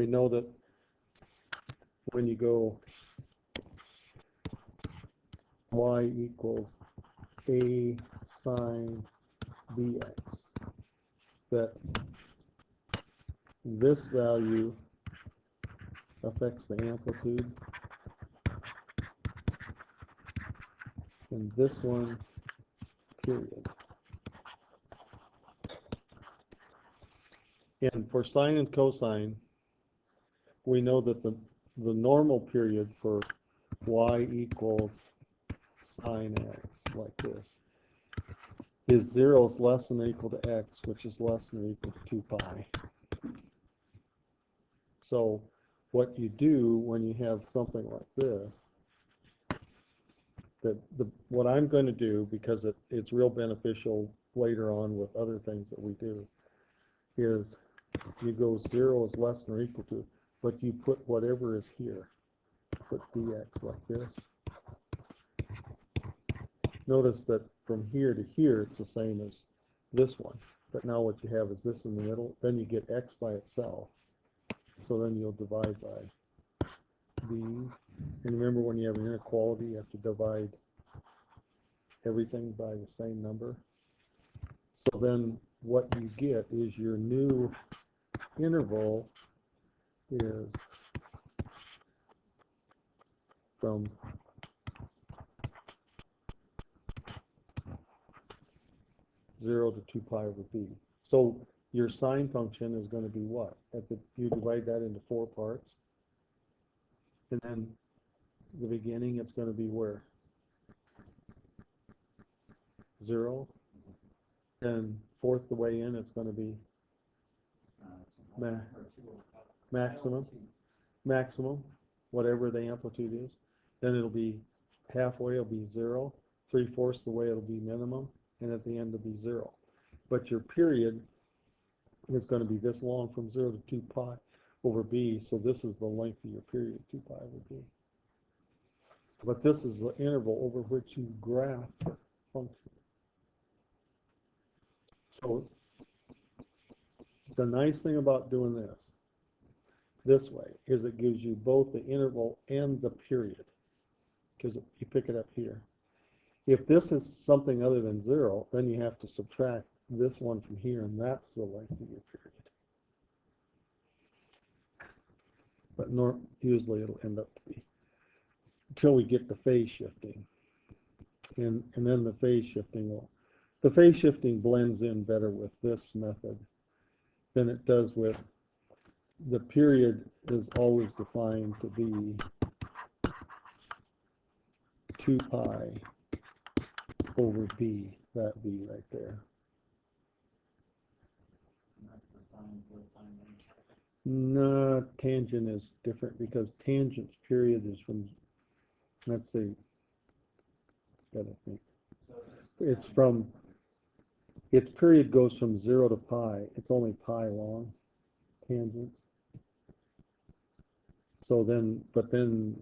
we know that when you go y equals a sine bx, that this value affects the amplitude, and this one, period. And for sine and cosine, we know that the normal period for y equals sine x, like this, is 0 is less than or equal to x, which is less than or equal to 2 pi. So what you do when you have something like this, what I'm going to do, because it's real beneficial later on with other things that we do, is you go 0 is less than or equal to, but you put whatever is here. Put dx like this. Notice that from here to here, it's the same as this one. But now what you have is this in the middle. Then you get x by itself. So then you'll divide by b. And remember, when you have an inequality, you have to divide everything by the same number. So then what you get is your new interval is from 0 to 2 pi over b. So your sine function is going to be what? You divide that into 4 parts. And then the beginning, it's going to be where? 0. And fourth the way in, it's going to be maximum, whatever the amplitude is. Then it'll be halfway, it'll be 0. 3/4 the way it'll be minimum. And at the end it'll be 0. But your period is going to be this long, from 0 to 2 pi over b. So this is the length of your period, 2 pi over b. But this is the interval over which you graph the function. So the nice thing about doing this way is it gives you both the interval and the period, because you pick it up here. If this is something other than 0, then you have to subtract this one from here, and that's the length of your period. But usually it'll end up to be, until we get to phase shifting. And then the phase shifting blends in better with this method than it does with the period is always defined to be 2 pi over b, that b right there. No, tangent is different because tangent's period is from, let's see, gotta think. Its period goes from 0 to pi. It's only pi long, tangents. So then, but then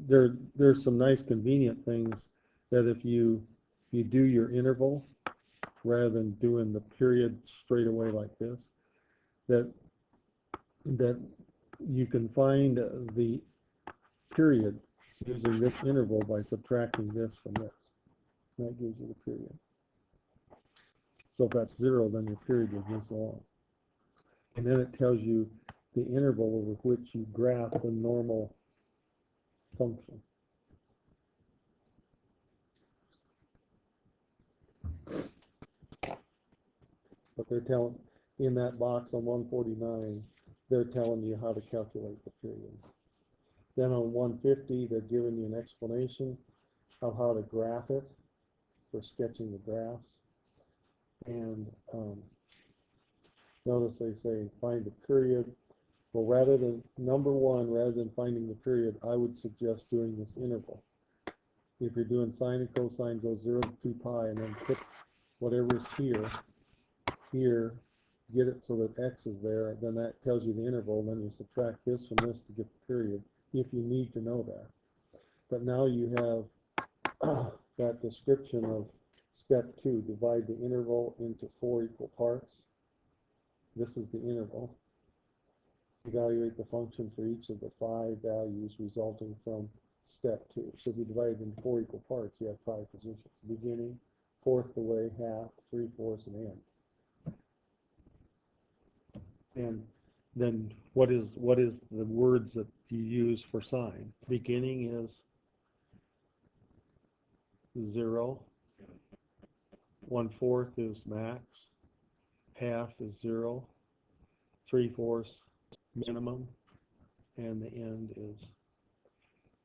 there's some nice convenient things that if you do your interval rather than doing the period straight away like this, that you can find the period using this interval by subtracting this from this. That gives you the period. So if that's 0, then your period is this long. And then it tells you the interval over which you graph the normal function. But they're telling, in that box on 149, they're telling you how to calculate the period. Then on 150, they're giving you an explanation of how to graph it for sketching the graphs. And notice they say find the period. Well, rather than rather than finding the period, I would suggest doing this interval. If you're doing sine and cosine, go 0 to 2 pi, and then put whatever's here, get it so that x is there. Then that tells you the interval. Then you subtract this from this to get the period, if you need to know that. But now you have that description of step 2. Divide the interval into 4 equal parts. This is the interval. Evaluate the function for each of the 5 values resulting from step 2. So if you divide it into 4 equal parts, you have 5 positions. Beginning, fourth the way, half, 3/4, and end. And then what is the words that you use for sign? Beginning is 0. 1/4 is max. Half is 0. 3/4 minimum. And the end is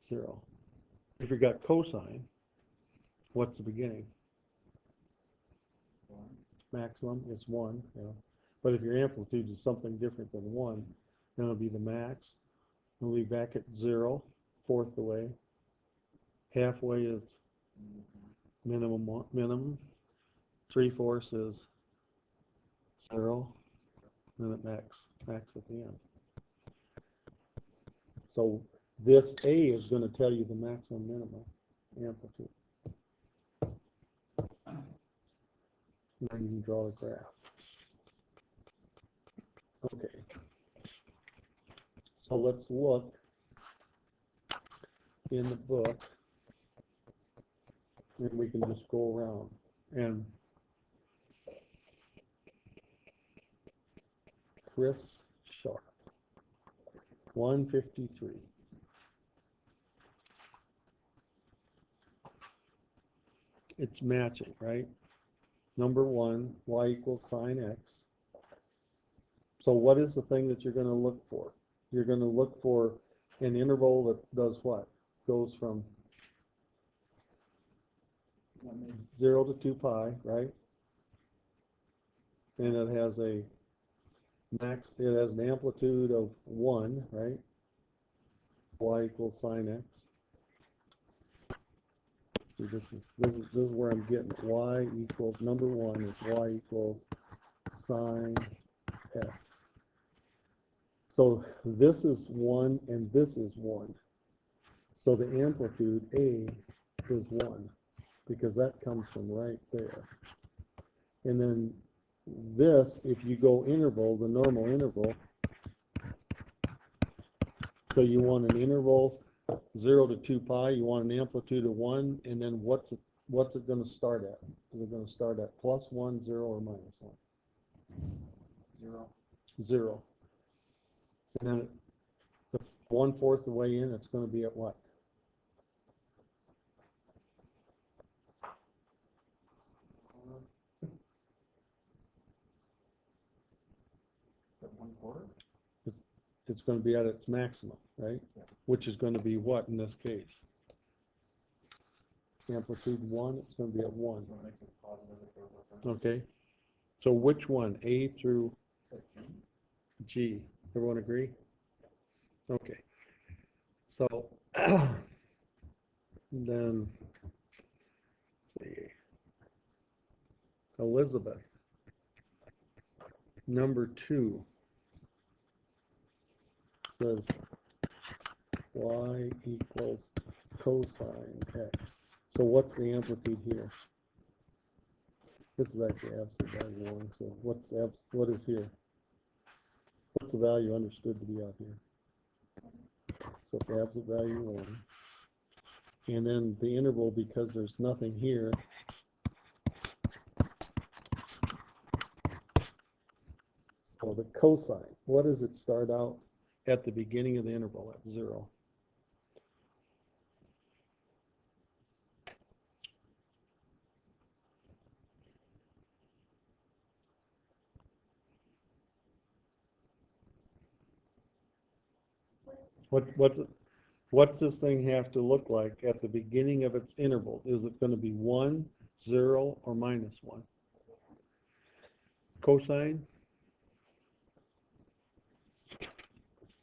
0. If you got cosine, what's the beginning? Maximum is 1. Yeah. But if your amplitude is something different than 1, then it'll be the max. It'll be back at 0, fourth the way. Halfway is minimum. 3/4 is 0. Then it max at the end. So this A is going to tell you the maximum minimum amplitude. Now you can draw the graph. Okay. So let's look in the book, and we can just go around. And Chris Sharp, 153. It's matching, right? Number 1, y equals sine x. So what is the thing that you're going to look for? You're going to look for an interval that does what? Goes from 0 to 2 pi, right? And it has a max, it has an amplitude of 1, right? Y equals sine x. See, this is where I'm getting it. Y equals, number 1 is y equals sine x. So this is 1 and this is 1. So the amplitude A is 1 because that comes from right there. And then this, if you go interval, the normal interval, so you want an interval 0 to 2 pi, you want an amplitude of 1, and then what's it going to start at? Is it going to start at +1, 0, or -1? 0. 0. And then the 1/4 the way in, it's going to be at what? At 1/4? It's going to be at its maximum, right? Yeah. Which is going to be what in this case? Amplitude 1, it's going to be at 1. So it makes it positive. Okay. So which one? A through G. Everyone agree? Okay. So then, let's see. Elizabeth, number 2, says y equals cosine x. So what's the amplitude here? This is actually absolute value 1. So what is here? What's the value understood to be out here? So it's absolute value 1. And then the interval, because there's nothing here, so the cosine, what does it start out at the beginning of the interval at 0? What's this thing have to look like at the beginning of its interval? Is it going to be 1, 0, or -1? Cosine?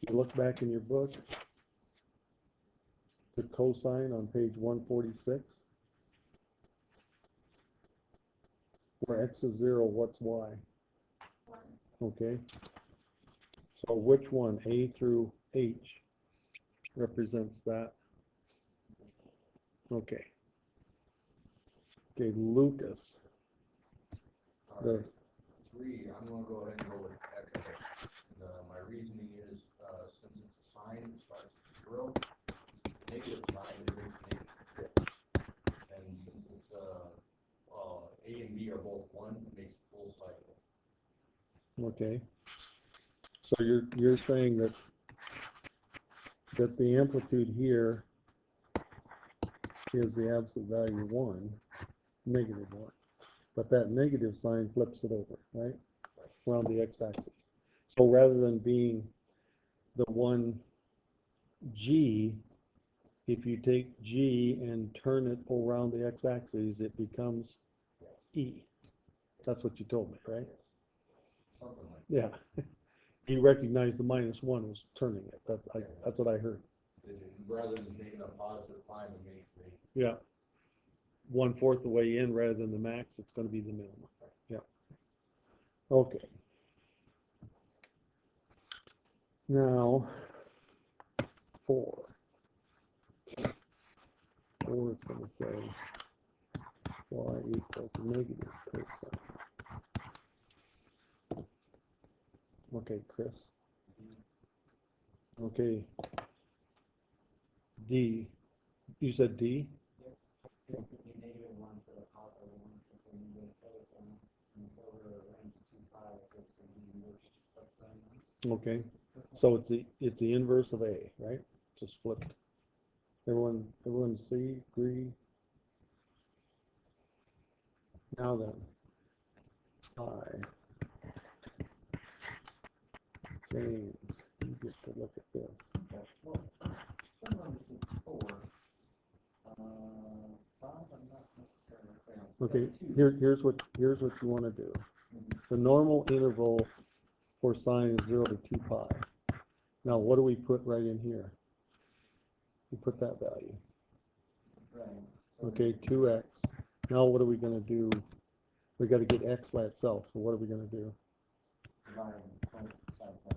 You look back in your book, the cosine on page 146. Where x is 0, what's y? Okay. So which one, A through H, represents that? Okay. Okay, Lucas. All right. 3, I'm going to go ahead and go with x. And, my reasoning is sign starts at 0, negative sign is negative. And since it's, A and B are both 1, it makes a full cycle. Okay. So you're saying that the amplitude here is the absolute value 1, negative 1. But that negative sign flips it over, right? Around the x-axis. So rather than being the 1g, if you take g and turn it around the x-axis, it becomes e. That's what you told me, right? Something like Yeah. You recognize the -1 was turning it. That's what I heard. that. Rather than taking a positive sign, it makes the Yeah. 1/4 the way in rather than the max, it's going to be the minimum. Yeah. Okay. Now, 4. 4 is going to say y equals negative cosine. Okay, Chris. Okay. D. You said D? It could be -1 instead of +1, if we need to close them until we're range of 2 pi, so it's going to be inverse step sign. Okay. So it's the inverse of A, right? Just flipped. Everyone see, agree? Now then, I, James, you get to look at this. Well, some numbers is 4. 5, I'm not necessarily clear on. Okay, 2. here's what you want to do. The normal interval for sine is 0 to 2 pi. Now, what do we put right in here? We put that value. Right. So Okay, 2x. Now, what are we going to do? We got to get x by itself. So, what are we going to do? divide 20 times by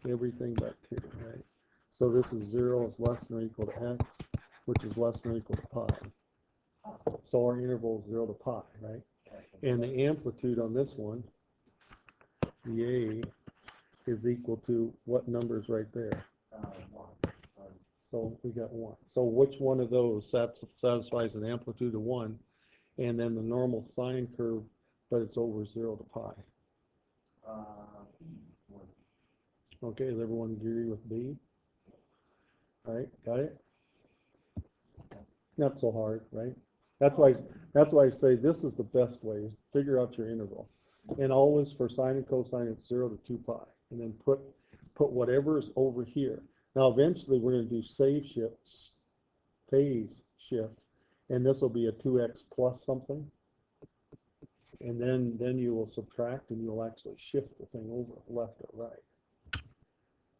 2. Everything but 2, right? So, this is 0 is less than or equal to x, which is less than or equal to pi. So, our interval is 0 to pi, right? And the amplitude on this one, the A, is equal to what numbers right there? 1. So we got 1. So which one of those satisfies an amplitude of 1, and then the normal sine curve, but it's over 0 to pi? E. Okay, does everyone agree with B? All right, got it? Not so hard, right? That's why I say this is the best way. Figure out your interval. And always for sine and cosine, it's 0 to 2 pi. And then put whatever is over here. Now, eventually, we're going to do phase shift, and this will be a 2x plus something. And then you will subtract, and you'll actually shift the thing over left or right.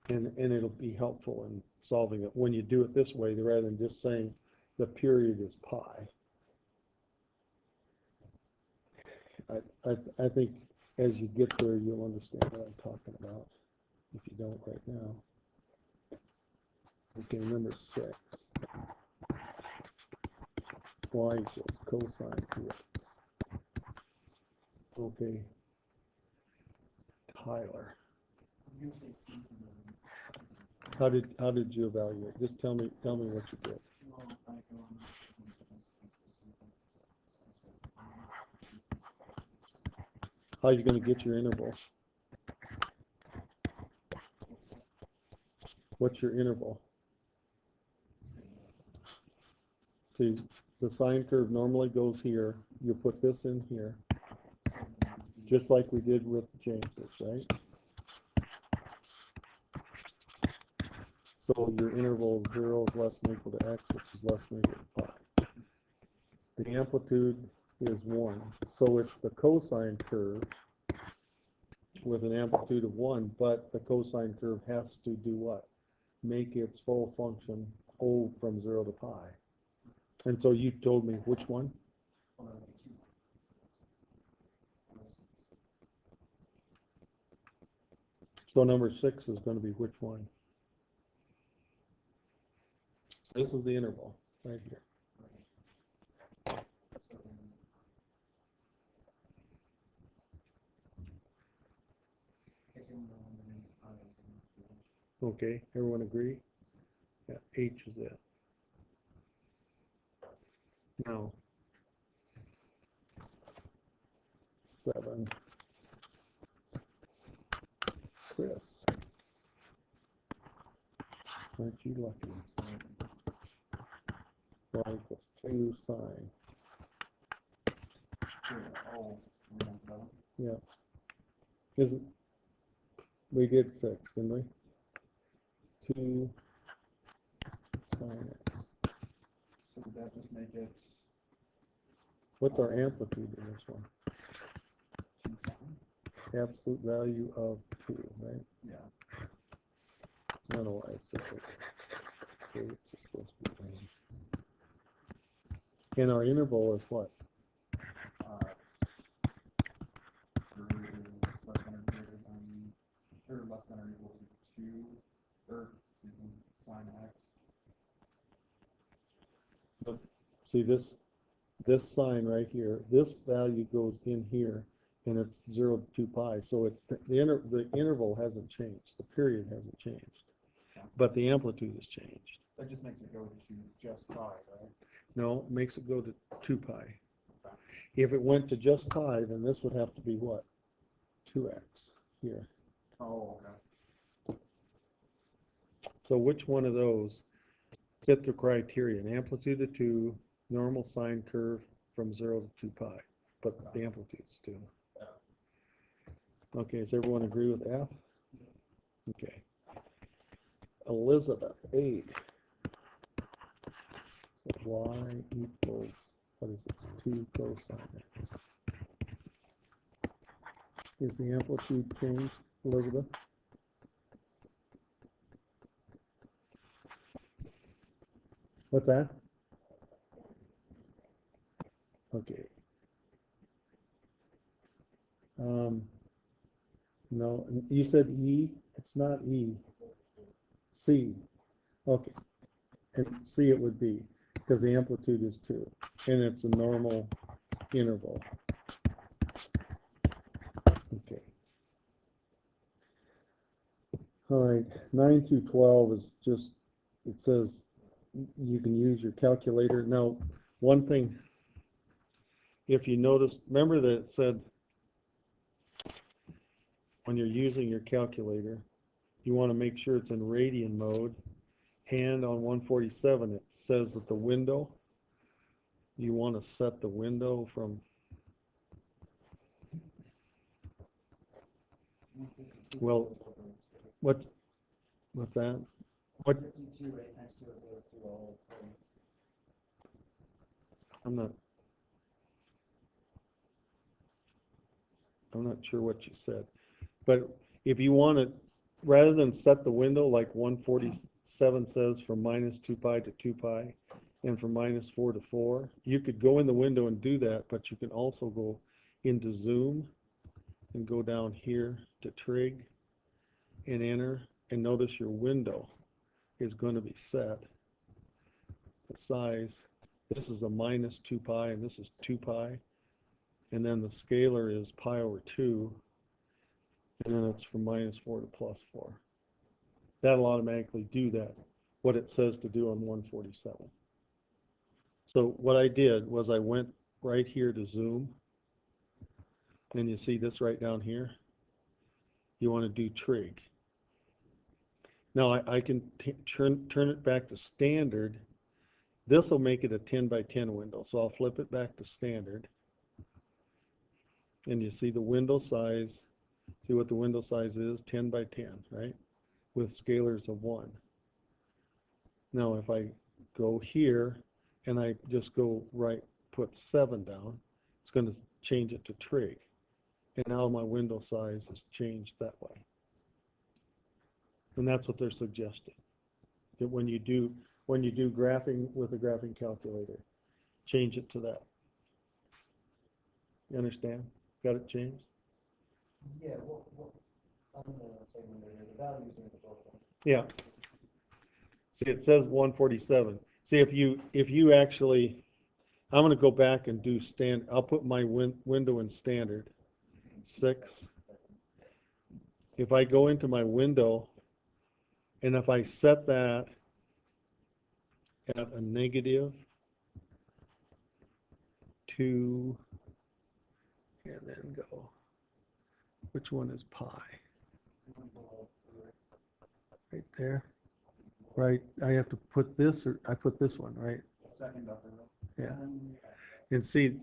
And it'll be helpful in solving it when you do it this way, rather than just saying the period is pi. I think as you get there, you'll understand what I'm talking about. If you don't right now. Okay, number 6. Y equals cosine 2x. Okay. Tyler. I'm going to say C. How did you evaluate? Just tell me what you did. Well, I go on. How are you going to get your intervals? What's your interval? See, the sine curve normally goes here. You put this in here, just like we did with James's, right? So your interval 0 is less than or equal to x, which is less than or equal to pi. The amplitude is 1, so it's the cosine curve with an amplitude of 1, but the cosine curve has to do what? Make its full function O from 0 to pi. And so you told me which one? So number 6 is going to be which one? So this is the interval right here. Okay, everyone agree? Yeah, H is it. Now, 7. Chris. Aren't you lucky? Y equals 2 sine. Oh, Yeah. Isn't, we did 6, didn't we? 2 sine x. so would that just make it What's our amplitude in this one? 2 sine? Absolute value of 2, right? Yeah. I don't know why I said it. Okay, it's just supposed to be green. And our interval is what? Less than or greater than, or less than or equal to 2, or excuse me, sine x. But see this sign right here, this value goes in here, and it's 0 to 2 pi. So the interval hasn't changed, the period hasn't changed, but the amplitude has changed. That just makes it go to just pi, right? No, it makes it go to 2 pi. If it went to just pi, then this would have to be what? 2x here. Oh, okay. So which one of those fit the criterion? Amplitude of 2, normal sine curve from 0 to 2 pi, but the amplitude's 2. Okay, does everyone agree with F? Okay. Elizabeth, 8. So y equals, what is this, 2 cosine x. Is the amplitude changed, Elizabeth? What's that? Okay. No, you said E. It's not E. C. Okay. And C it would be, because the amplitude is 2, and it's a normal interval. Okay. All right, 9 through 12 is just, it says you can use your calculator. Now, one thing, if you notice, remember that it said when you're using your calculator, you want to make sure it's in radian mode. And on 147, it says that the window, you want to set the window from, well, what's that? What? 52 right next to it goes through all of them. I'm not sure what you said, but if you want to, rather than set the window like 147 says from minus 2 pi to 2 pi and from minus 4 to 4, you could go in the window and do that, but you can also go into zoom and go down here to trig and enter, and notice your window is going to be set. The size, this is a minus 2 pi and this is 2 pi, and then the scalar is pi over 2, and then it's from minus 4 to plus 4. That'll automatically do that, what it says to do on 147. So what I did was I went right here to zoom, and you see this right down here. You want to do trig. Now I can turn it back to standard. This will make it a 10 by 10 window, so I'll flip it back to standard. And you see the window size, see what the window size is, 10 by 10, right? With scalars of 1. Now if I go here and I just go right, put 7 down, it's going to change it to trig. And now my window size is changed that way. And that's what they're suggesting. That when you do graphing with a graphing calculator, change it to that. You understand? Got it changed? Yeah, I'm going to say the values are the both. Yeah. See, it says 147. See, if you actually, I'm going to go back and do I'll put my window in standard, 6. If I go into my window And if I set that at a -2, and then go, which one is pi? Right there. Right, I have to put this, or I put this one, right? Second upper row. Yeah. And see,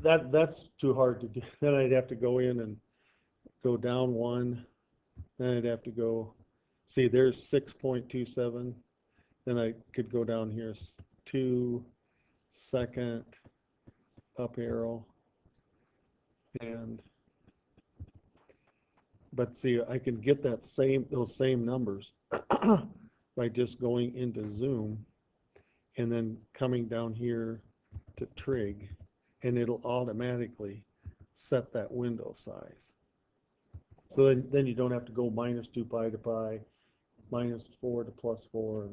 that's too hard to do. Then I'd have to go in and go down one. Then I'd have to go, see, there's 6.27. Then I could go down here, 2, second, up arrow. And, but see, I can get those same numbers by just going into zoom and then coming down here to trig, and it'll automatically set that window size. So then you don't have to go -2 pi to pi, -4 to +4,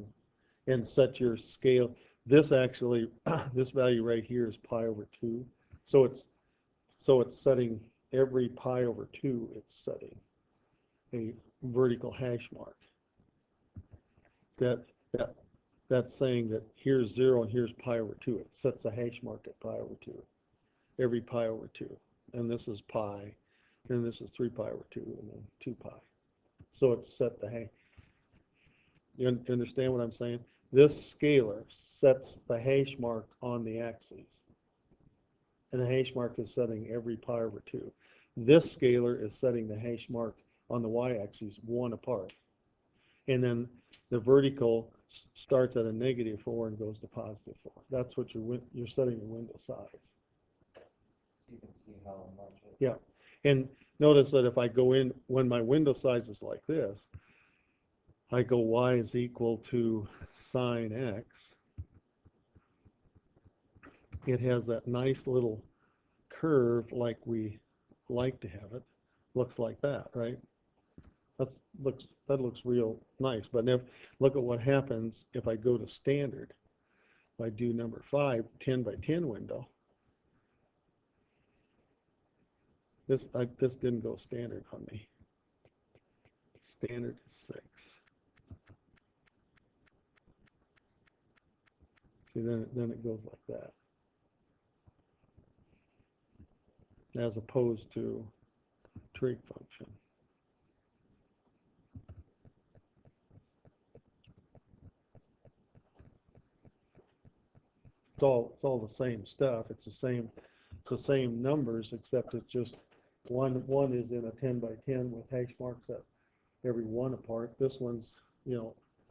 and set your scale. This actually, this value right here is pi/2. So it's setting every pi/2, it's setting a vertical hash mark. That's saying that here's 0 and here's pi/2. It sets a hash mark at pi/2, every pi/2. And this is pi, and this is 3 pi/2, and then 2 pi. So it's set the hash. You understand what I'm saying? This scalar sets the hash mark on the axes. And the hash mark is setting every pi/2. This scalar is setting the hash mark on the y-axis one apart. And then the vertical starts at a -4 and goes to +4. That's what you're setting the window size. You can see how much. Yeah. And notice that if I go in, when my window size is like this, I go y is equal to sine x. It has that nice little curve like we like to have it. Looks like that, right? That looks real nice. But look at what happens if I go to standard. If I do number 5, 10 by 10 window. This didn't go standard on me. Standard is 6. See, then it goes like that. As opposed to trig function. It's all the same stuff. It's the same numbers, except it's just one is in a 10 by 10 with hash marks at every one apart. This one's,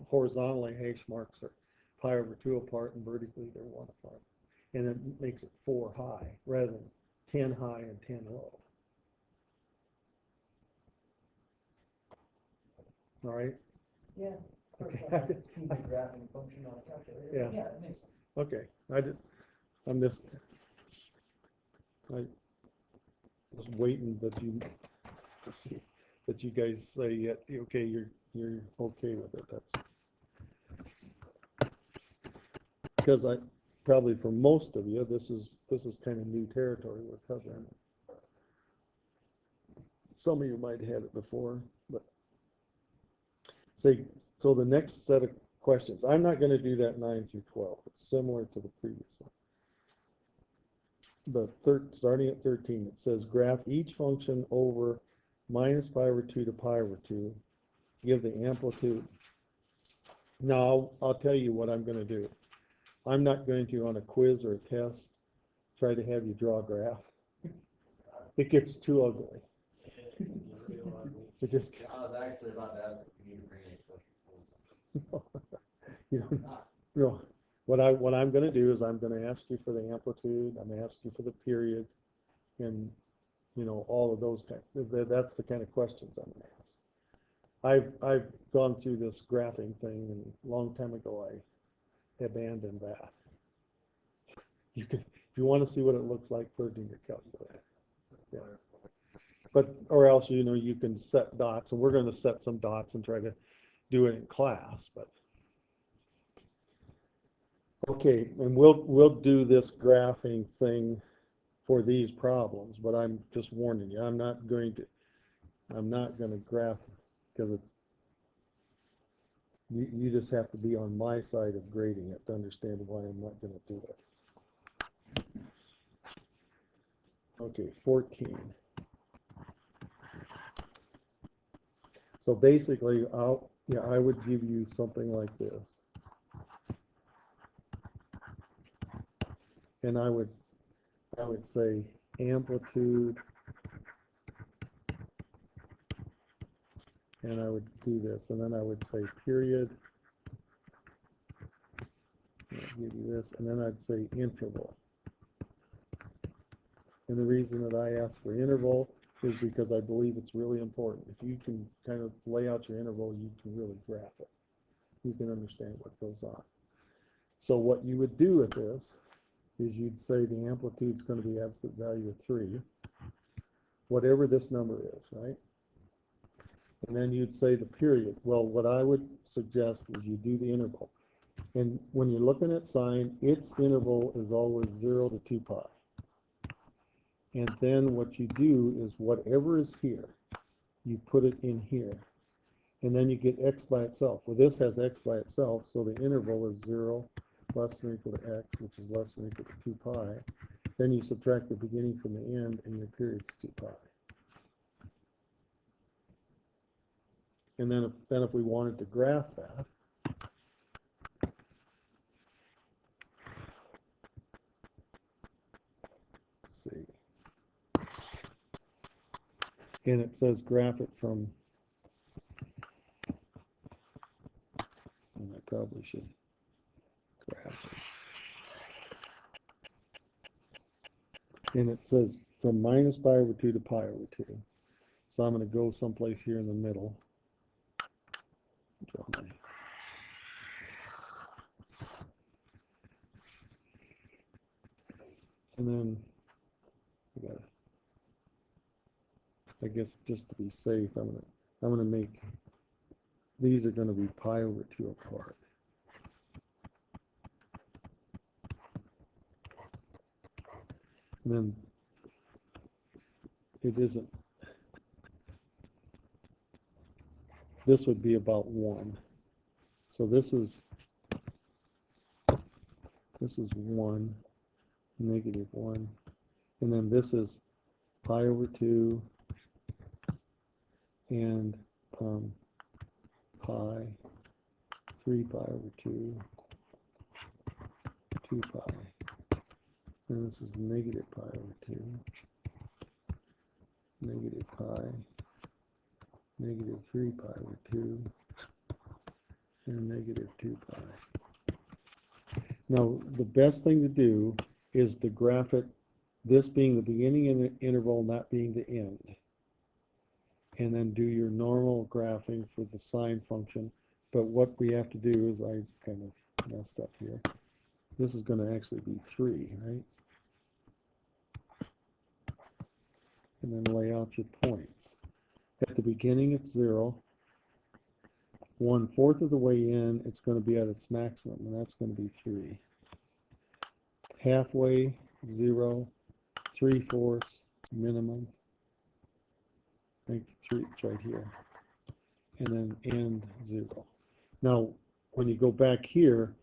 horizontally hash marks are pi/2 apart, and vertically they're 1 apart. And it makes it 4 high rather than 10 high and 10 low. All right? Yeah. Of course, Okay. I haven't seen the graphing function on a calculator. Yeah. Yeah, it makes sense. Okay. I was waiting to see that you guys say, yeah, okay, you're okay with it. That's because probably for most of you, this is kind of new territory we're covering. Some of you might have had it before, but so the next set of questions. I'm not going to do that 9 through 12. It's similar to the previous one. But starting at 13, it says graph each function over -pi/2 to pi/2. Give the amplitude. Now, I'll tell you what I'm going to do. I'm not going to, on a quiz or a test, try to have you draw a graph. It gets too ugly. It just gets. I was actually about to ask if you need to bring any special tools. You know, what I'm going to do is I'm going to ask you for the amplitude. I'm going to ask you for the period, and all of those that's the kind of questions I'm going to ask. I've gone through this graphing thing, and a long time ago I abandoned that. If you want to see what it looks like, put it in your calculator. Yeah. Or else you can set dots, and we're going to set some dots and try to do it in class. But okay, and we'll do this graphing thing for these problems. But I'm just warning you, I'm not going to graph because You just have to be on my side of grading it to understand why I'm not going to do it. Okay, 14. So basically, I would give you something like this. And I would say amplitude, and I would do this, and then I would say period, and I'd give you this, and then I'd say interval. And the reason that I ask for interval is because I believe it's really important. If you can kind of lay out your interval, you can really graph it. You can understand what goes on. So what you would do with this is you'd say the amplitude is going to be absolute value of 3, whatever this number is, right? And then you'd say the period. Well, what I would suggest is you do the interval. And when you're looking at sine, its interval is always 0 to 2 pi. And then what you do is whatever is here, you put it in here. And then you get x by itself. Well, this has x by itself, so the interval is 0 less than or equal to x, which is less than or equal to 2 pi. Then you subtract the beginning from the end, and your period's 2 pi. And then if we wanted to graph that, let's see. And it says graph it from, and I probably should graph it. And it says from minus pi over 2 to pi over 2. So I'm going to go someplace here in the middle. Draw my, and then I guess just to be safe, I'm gonna make these are going to be pi over 2 apart. And then it isn't. This would be about 1. So this is 1, negative 1, and then this is pi over 2 and pi, 3 pi over 2, 2 pi, and this is negative pi over 2, negative pi, negative 3 pi over 2, and negative 2 pi. Now, the best thing to do is to graph it, this being the beginning of the interval, not being the end. And then do your normal graphing for the sine function. But what we have to do is, I kind of messed up here. This is going to actually be 3, right? And then lay out your points. At the beginning, it's 0. 1/4 of the way in, it's going to be at its maximum, and that's going to be 3. Halfway, 0. 3/4 minimum. I think 3, it's right here. And then end 0. Now, when you go back here,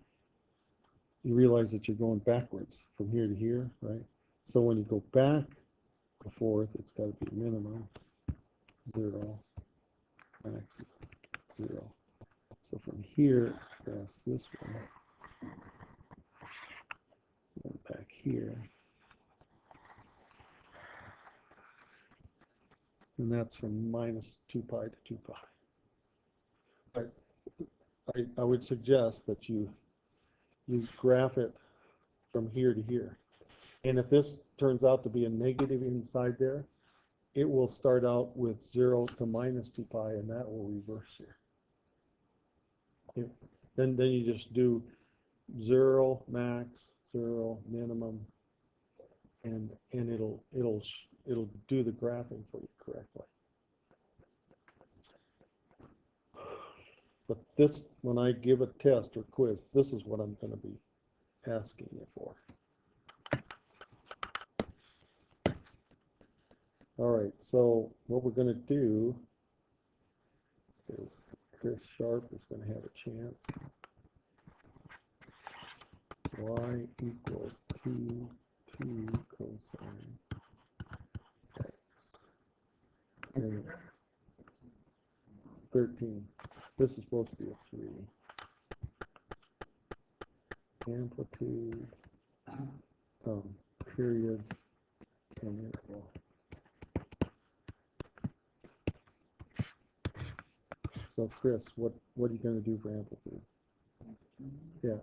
you realize that you're going backwards from here to here, right? So when you go back a 4th, it's got to be minimum, 0, maximum, 0. So from here, that's this one. Then back here. And that's from minus 2 pi to 2 pi. But I would suggest that you graph it from here to here. And if this turns out to be a negative inside there, it will start out with 0 to minus 2 pi, and that will reverse here. Then you just do 0 max, 0 minimum, and it'll do the graphing for you correctly. But this, when I give a test or quiz, this is what I'm going to be asking you for. All right, so what we're going to do is Chris Sharp is gonna have a chance. Y equals 2 cosine x. And 13. This is supposed to be a 3. Amplitude, period, and interval. So Chris, what are you going to do for amplitude? Yeah.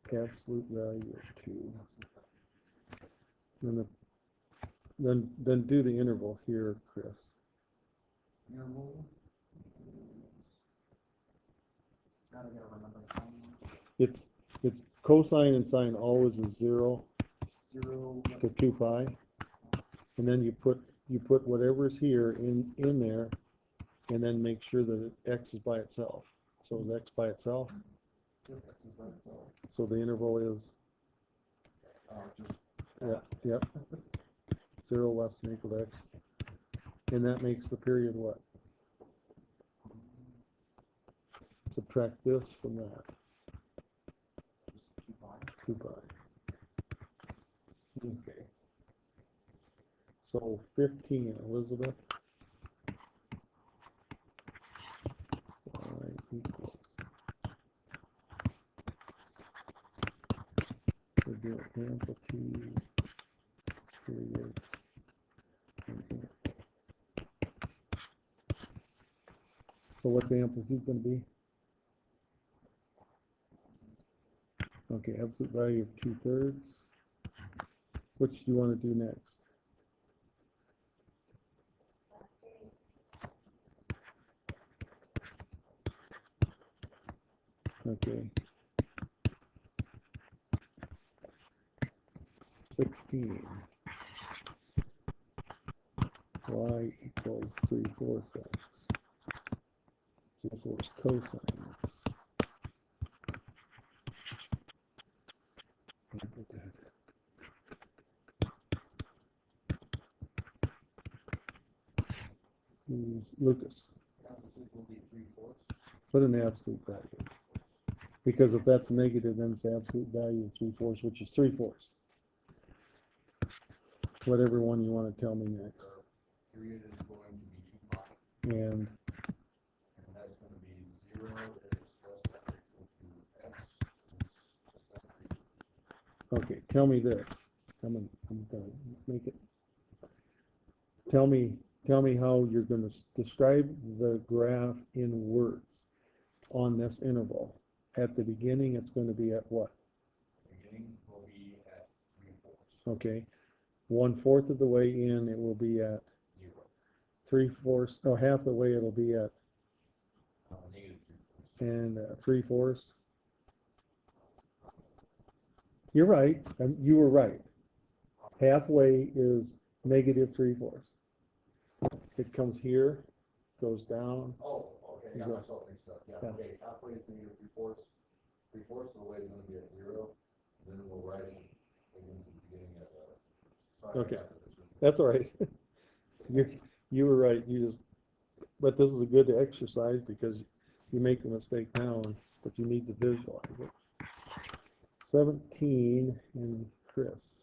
Absolute value of 2. Then do the interval here, Chris. Interval. Gotta remember. It's cosine and sine always is 0 to 2 pi, and then you put whatever's here in there, and then make sure that x is by itself. So is x by itself? So the interval is yep, 0 less than or equal to x, and that makes the period what? Subtract this from that. 2 pi. Okay. So 15, Elizabeth. Y equals. We're doing amplitude, period, and interval. So what's the amplitude going to be? Okay, absolute value of 2/3. Which do you want to do next? Okay. 16. Y equals 3/4 x. 3/4 cosine x. Amplitude. Lucas. Put an absolute value. Because if that's negative, then it's absolute value of 3/4, which is 3/4. Whatever one you want to tell me next. Period is going to be 2 pi. And That's going to be 0 is less than or equal to x. okay, tell me this. I'm gonna make it. Tell me how you're going to describe the graph in words on this interval. At the beginning, it's going to be at what? Beginning will be at 3/4. Okay. 1/4 of the way in, it will be at 0. 3/4, or half the way it'll be at Negative 3/4. and 3/4. You're right. You were right. Halfway is negative 3/4. It comes here, goes down. Oh, okay, You got go. myself mixed up, yeah, Yeah. okay, halfway is negative 3/4, 3/4 of the way is gonna be at 0, then we'll rise it again to the beginning at, sorry. Okay. That's all right. You were right. But this is a good exercise because you make the mistake now, but you need to visualize it. 17 in Chris.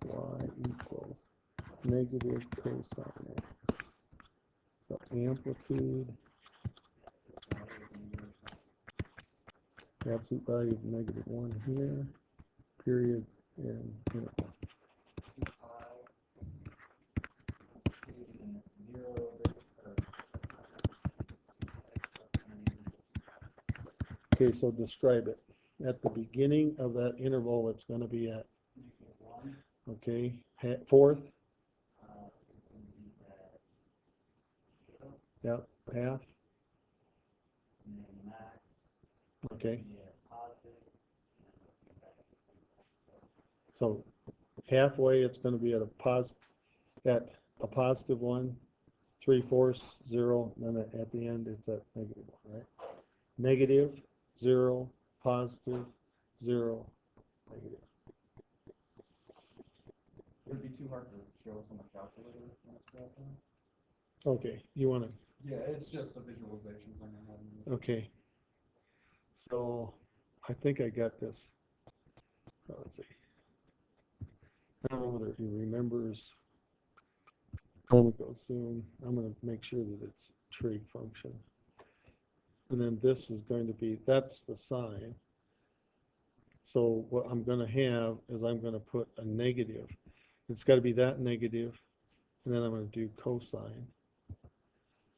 Y equals negative cosine x. So amplitude, absolute value of -1 here, period, and interval. 2 pi. 0. Okay, so describe it. At the beginning of that interval, it's going to be at, -1. okay, fourth, yeah, half, And then max. okay. Yeah, positive. So halfway, it's going to be at a positive 1, 3/4, 0, and then at the end, it's at -1, right? Negative, 0, positive, 0, negative. Would it be too hard to show us on the calculator? Okay, you want to Yeah, it's just a visualization thing I have. Okay. So I think I got this. Let's see. I don't know whether he remembers. Let me go zoom. I'm going to make sure that it's trig function. And then this is going to be, that's the sign. So what I'm going to have is I'm going to put a negative. It's got to be that negative, and then I'm going to do cosine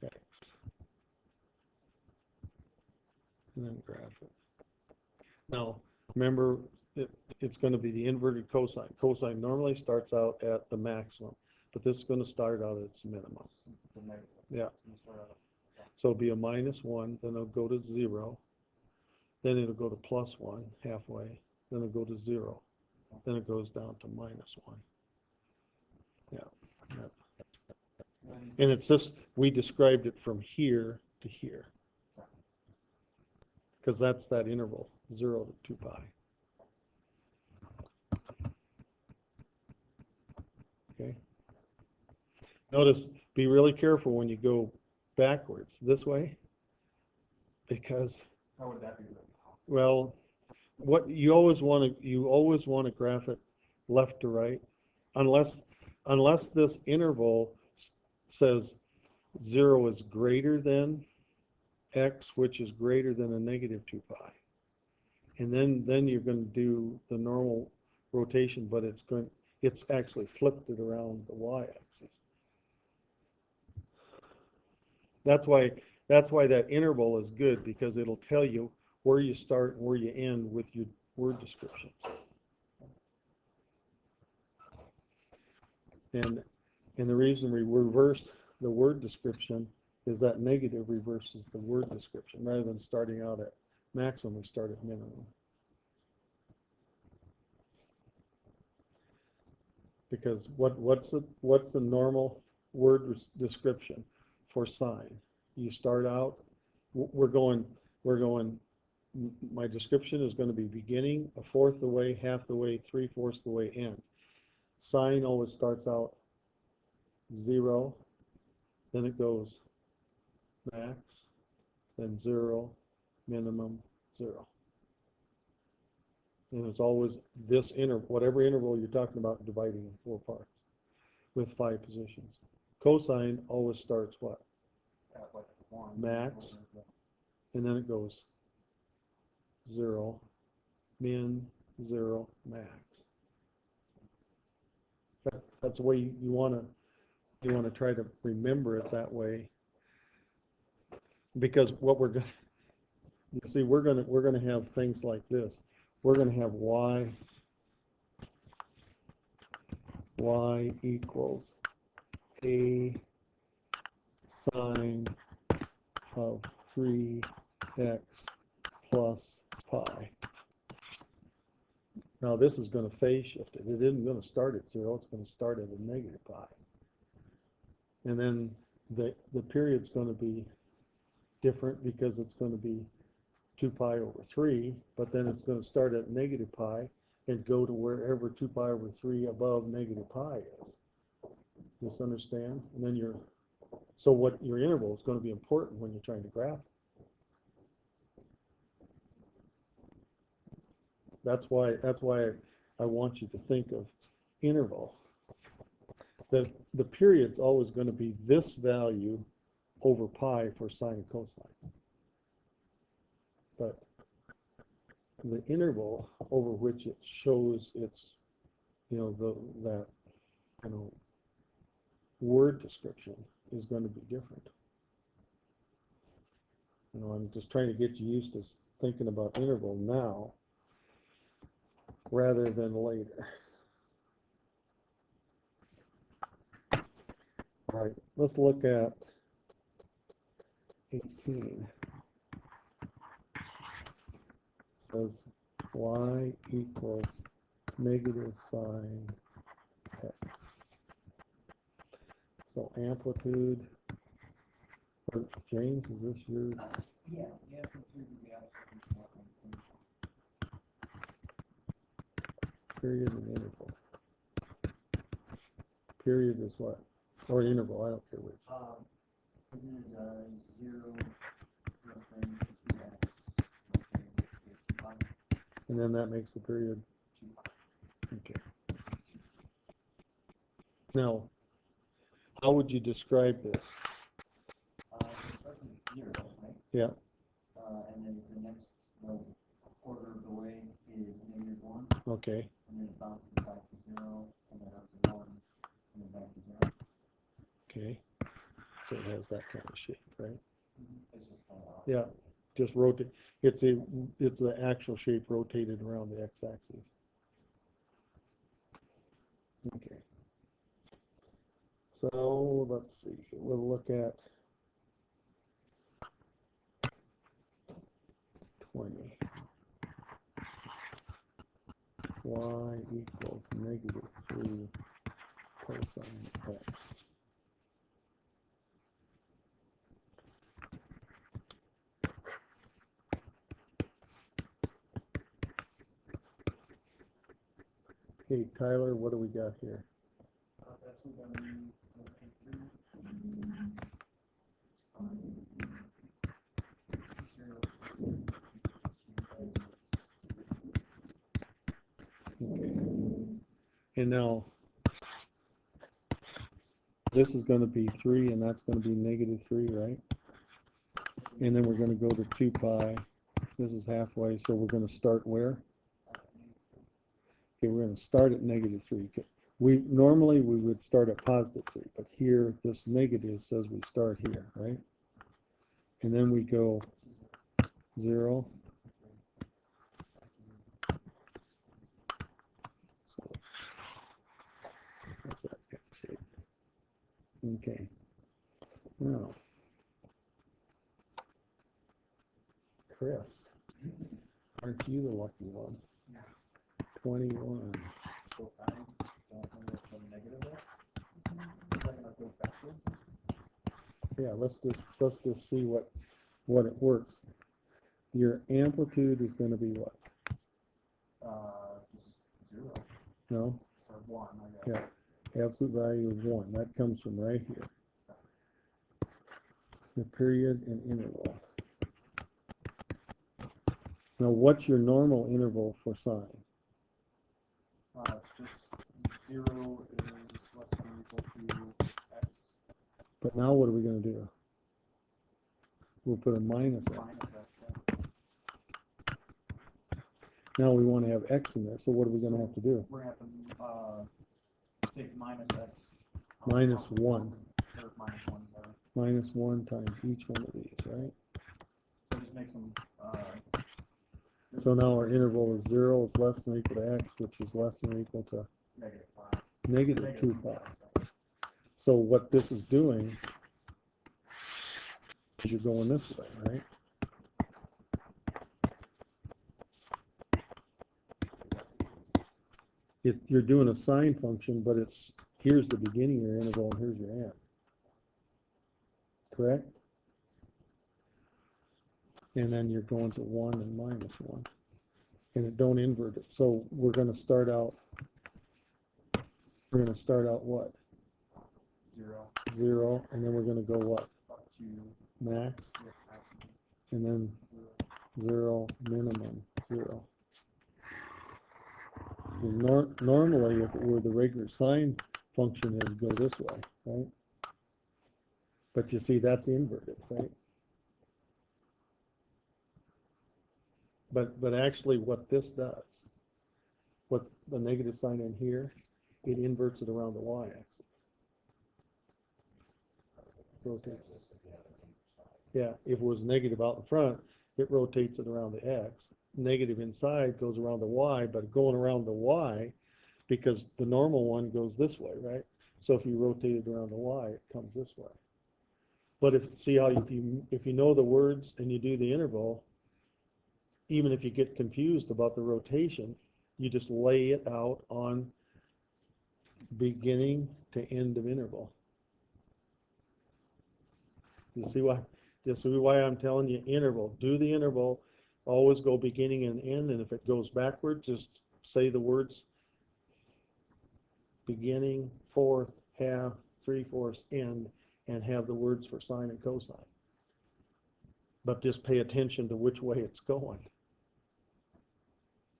x, and then graph it. Now, remember, it's going to be the inverted cosine. Cosine normally starts out at the maximum, but this is going to start out at its minimum. Yeah. So it'll be a -1, then it'll go to 0, then it'll go to +1 halfway, then it'll go to 0, then it goes down to -1. Yeah. And it's this, we described it from here to here, because that's that interval, 0 to 2 pi. Okay. Notice, be really careful when you go backwards this way, because, How would that be? well, what you always want to graph it left to right, unless this interval says 0 is greater than x, which is greater than a -2 pi, and then you're going to do the normal rotation, but it's actually flipped it around the y-axis. That's why that interval is good, because it'll tell you where you start and where you end with your word descriptions. And the reason we reverse the word description is that negative reverses the word description. Rather than starting out at maximum, we start at minimum. Because what's the normal word description for sine? You start out, we're going, my description is going to be beginning, a fourth the way, half the way, 3/4 the way, end. Sine always starts out 0, then it goes max, then 0, minimum, 0. And it's always this interval, whatever interval you're talking about, dividing in 4 parts with 5 positions. Cosine always starts what? Like Max, and then it goes 0, min, 0, max. That's the way you want to try to remember it that way, because what we're going you see, we're going to have things like this. We're going to have y equals a sine of 3x plus pi. Now this is going to phase shift it. It isn't going to start at 0. It's going to start at a -pi. And then the period's going to be different, because it's going to be 2 pi over 3, but then it's going to start at -pi and go to wherever 2 pi over 3 above -pi is. Just understand? And then so what your interval is going to be important when you're trying to graph it. That's why I want you to think of interval. The period's always going to be this value over pi for sine and cosine. But the interval over which it shows its, that word description is going to be different. I'm just trying to get you used to thinking about interval now rather than later. All right, let's look at 18. It says y equals negative sine x. So amplitude, or James, is this your? Yeah. Period and interval. Period is what? Or interval, I don't care which. Isn't it, 0 less than 2x? Okay, it's 2 pi, And then that makes the period. 2 pi. Okay. Now, how would you describe this? So it starts at 0, right? Yeah. And then the next, well, quarter of the way is -1, Okay. and then it bounces back to 0, and then up to 1, and then back to 0. Okay. So it has that kind of shape, right? It's just kind of odd. Yeah. Just rotate. It's the actual shape rotated around the x-axis. Okay. So let's see. We'll look at 20. Y equals -3 cosine x. Okay, Tyler, what do we got here? That's going to be 0. Okay. And now, this is going to be 3, and that's going to be -3, right? And then we're going to go to 2 pi. This is halfway, so we're going to start where? Okay, we're going to start at -3. Normally we would start at +3, but here this negative says we start here, right? And then we go 0. So that's that kind of shape. Okay. Now, Chris, aren't you the lucky one? 21. So I don't know what the negative is. Is that going to go backwards? Yeah, let's just see what it works. Your amplitude is going to be what? Just 0. No? So 1, I guess. Yeah. Absolute value of 1. That comes from right here. The period and interval. Now, what's your normal interval for sine? It's just 0 is less than or equal to x But now what are we going to do? We'll put a minus x. minus x. Yeah. Now we want to have x in there, so what are we going to have to do? We're going to have to take minus x. Minus 1. Or minus 1, sorry. Minus 1 times each one of these, right? So just make some. So now our interval is 0 is less than or equal to x, which is less than or equal to -5. -2 pi. So what this is doing is you're going this way, right? You're doing a sine function, but here's the beginning of your interval and here's your end. Correct? And then you're going to 1 and -1. And it don't invert it. So we're going to start out what? 0. 0, and then we're going to go what? Up to Max, maximum. and then 0, minimum, 0. So normally, if it were the regular sine function, it would go this way, right? But you see, that's inverted, right? But actually, what this does, what's the negative sign in here, it inverts it around the y-axis. Rotates it. Yeah, if it was negative out in front, it rotates it around the x. Negative inside goes around the y, but going around the y, because the normal one goes this way, right? So if you rotate it around the y, it comes this way. But if you know the words and you do the interval, even if you get confused about the rotation, you just lay it out on beginning to end of interval. You see why? This is why I'm telling you interval. Do the interval. Always go beginning and end, and if it goes backwards, just say the words beginning, fourth, half, 3/4, end, and have the words for sine and cosine. But just pay attention to which way it's going.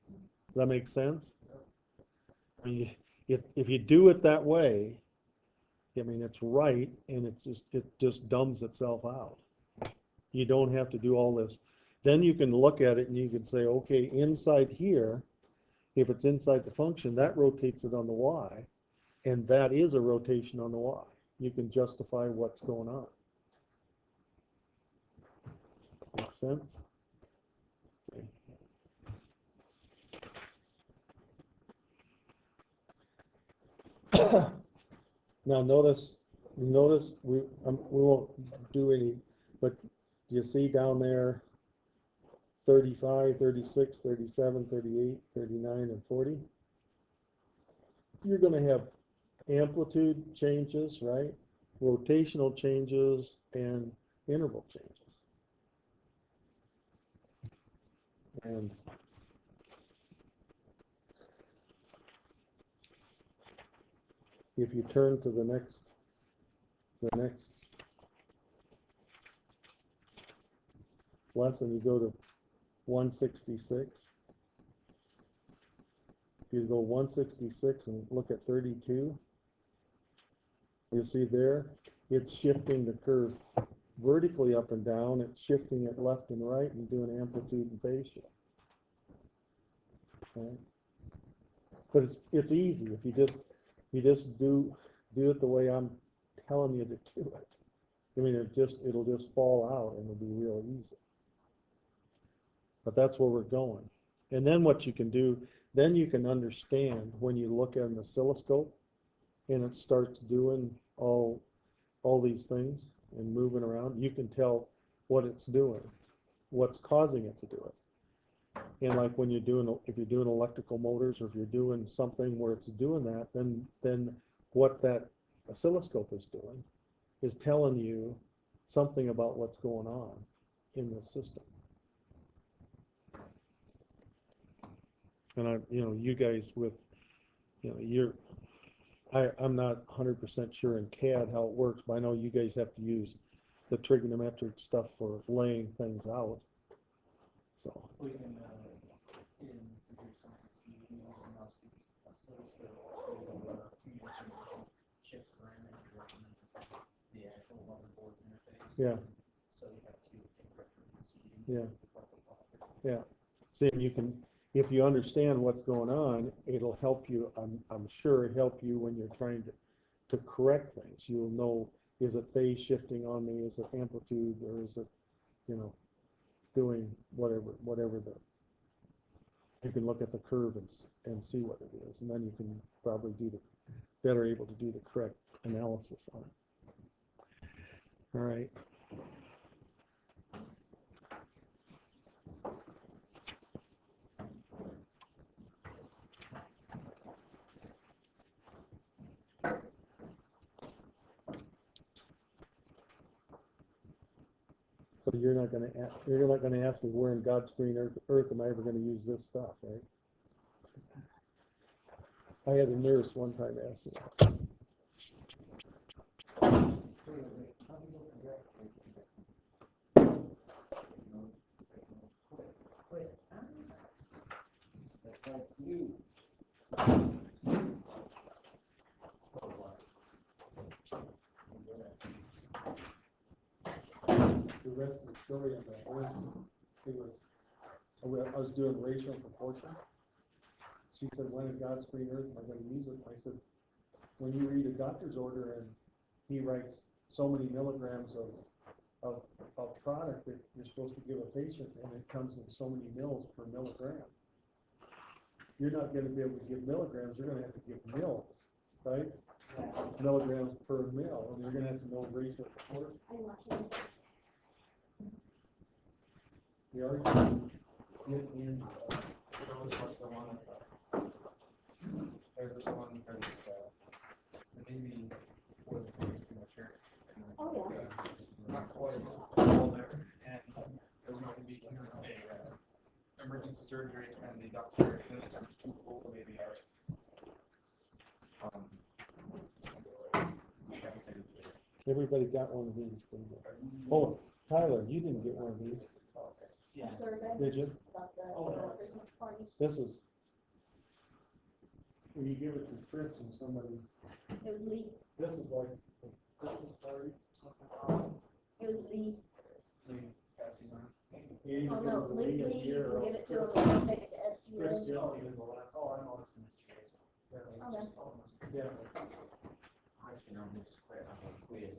Does that make sense? I mean, if you do it that way, I mean, it's right, and it just dumbs itself out. You don't have to do all this. Then you can look at it and you can say, okay, inside here, if it's inside the function, that rotates it on the y, and that is a rotation on the y. You can justify what's going on. Make sense? Okay. Now notice we won't do any, but do you see down there 35, 36, 37, 38, 39, and 40? You're going to have amplitude changes, right? Rotational changes and interval changes. And if you turn to the next lesson, you go to 166. If you go 166 and look at 32, you see there, it's shifting the curve vertically up and down. It's shifting it left and right and doing amplitude and phase shift. Okay? But it's easy if you just do it the way I'm telling you to do it. I mean, it'll just fall out and it'll be real easy. But that's where we're going. And then what you can do, then you can understand when you look at an oscilloscope and it starts doing all these things and moving around, you can tell what it's doing, what's causing it to do it. And like when if you're doing electrical motors, or if you're doing something where it's doing that, then what that oscilloscope is doing is telling you something about what's going on in the system. And you guys with, I'm not 100% sure in CAD how it works, but I know you guys have to use the trigonometric stuff for laying things out. So. We can, in computer science, you can use an oscilloscope to shifts parameters and the actual motherboard's interface. Yeah. So you have two references. Yeah. Yeah. See, if you understand what's going on, it'll help you. I'm sure it help you when you're trying to correct things. You'll know, is it phase shifting on me? Is it amplitude, or is it, doing whatever you can look at the curve and see what it is, and then you can probably better able to do the correct analysis on it. All right. So you're not going to ask me where in God's green earth am I ever going to use this stuff, right? I had a nurse one time ask me that. The rest of the story on that I was doing ratio and proportion. She said, when in God's green earth am I going to use it? I said, when you read a doctor's order and he writes so many milligrams of product that you're supposed to give a patient, and it comes in so many mils per milligram. You're not going to be able to give milligrams, you're going to have to give mils, right? Milligrams per mil, and you're going to have to know ratio and proportion. We already get in. There's this one, there's this, the baby was too much here. Not quite all there, and there's going to be a emergency surgery, and the doctor is too full the baby out. Everybody got one of these. Didn't they? Oh, Tyler, you didn't get one of these, Yeah. Survey did you? about the Oh, no. Christmas party. This is, when you give it to Chris and somebody, It was Lee, this is like a Christmas party. it was Lee. Cassie's on. You either Oh, give no, it to Lee, Lee a you year can or give it to Chris. him, and take it to Chris SGA. Jones. Oh, I'm on this year. Okay. Yeah. Question on this quiz, quiz.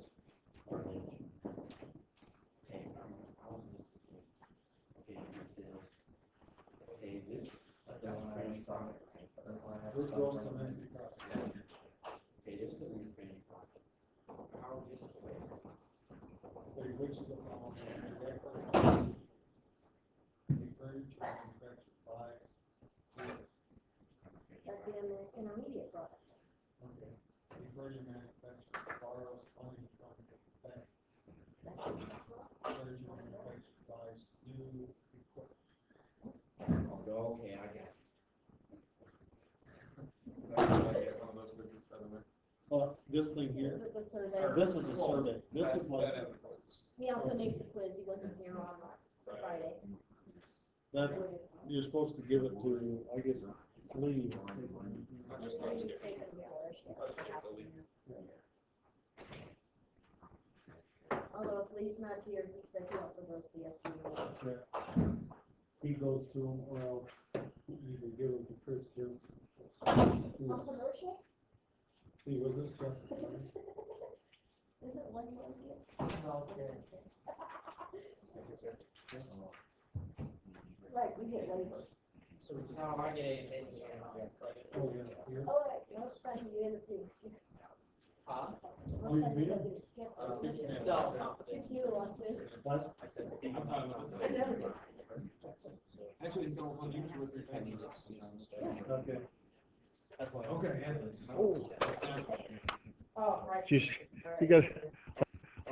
Okay, okay, this is, okay, this. This goes to Nancy Cross. Okay, this is the training project. How is this way? So you which is the phone, you furniture, manufactured by. That'd be an intermediate product. Okay. You furniture, manufactured, borrows money from the bank. Furniture, manufactured buys new equipment. Okay, I got it. One of those quizzes, by the way. This thing here, The survey. this is a survey, this is like, That and the quiz. He also makes a quiz, he wasn't here on Friday. that, you're supposed to give it to, I guess, Lee. Not just He us. was taking the course, yeah. Although if Lee's not here, he said he also goes to the SGA. Yeah. He goes to him, or else you can give it to Chris Johnson. Controversial? See, was this stuff? Is it one was here? Okay. Right, we get waivers. No, I get it. Oh, yeah, here. All right, let's find you in the piece. Huh? Oh, you did? No, no. If you want to. What? I said, I'm not on I never did. Actually, you can go on YouTube with your pen. Okay. That's why. Okay. Oh, right. Just, All right. you got,